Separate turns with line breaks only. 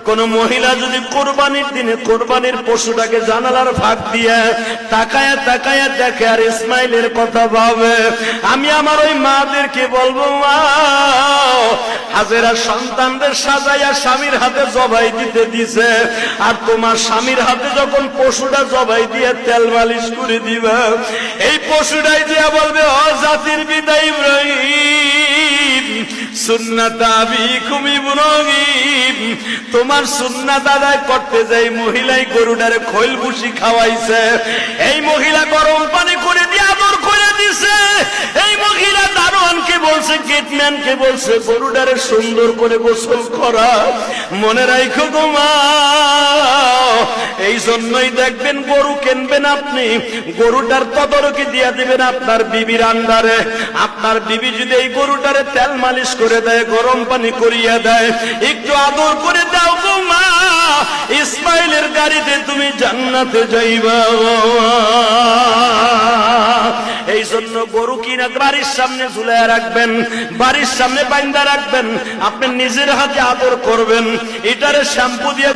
কোন মহিলা যদি কোরবানির দিনে কোরবানির পশুটাকে জানালার ফাঁক দিয়ে তাকায়া তাকায়া দেখে আর ইসমাইলের কথা ভাবে, আমি আমার ওই মাদেরকে বলবো, মা হাজেরা সন্তানদের সাজাইয়া স্বামীর হাতে জবাই দিতে দিছে, আর তোমার স্বামীর হাতে যখন পশুটা জবাই দিয়ে তেল মালিশ করে দিবে, এই পশুটাই দিয়া বলবে, ও জাতির পিতা ইব্রাহিম, সুন্নাত আবিকুম ইব্রাহিম, তোমার সুন্নাত আদায় করতে যাই মহিলাই গরুটারে খৈল ভুসি খাওয়াইছে, এই মহিলা গরম পানি করে দিয়ে আদর করে দিছে, এই মহিলা দারোয়ানকে বলছে, গেটম্যানকে বলছে গরুটারে সুন্দর করে গোসল করা। মনে রাখো গো মা, এই জন্যই দেখবেন গরু কিনবেন আপনি, গরুটার তদারকি দিয়ে দিবেন আপনার বিবির আন্ডারে। আপনার বিবি যদি এই গরুটারে তেল মালিশ করে দেয়, গরম পানি করিয়ে দেয়, একটু আদর করে দাও গো মা, ইসমাইলের গাড়িতে তুমি জান্নাতে যাইবা। এই জন্য গরু কিনা বাড়ির সামনে ঝুলাইয়া রাখবেন, বাড়ির সামনে বাইন্ধা রাখবেন, আপনি নিজের হাতে আদর করবেন, এটারে শ্যাম্পু দিয়ে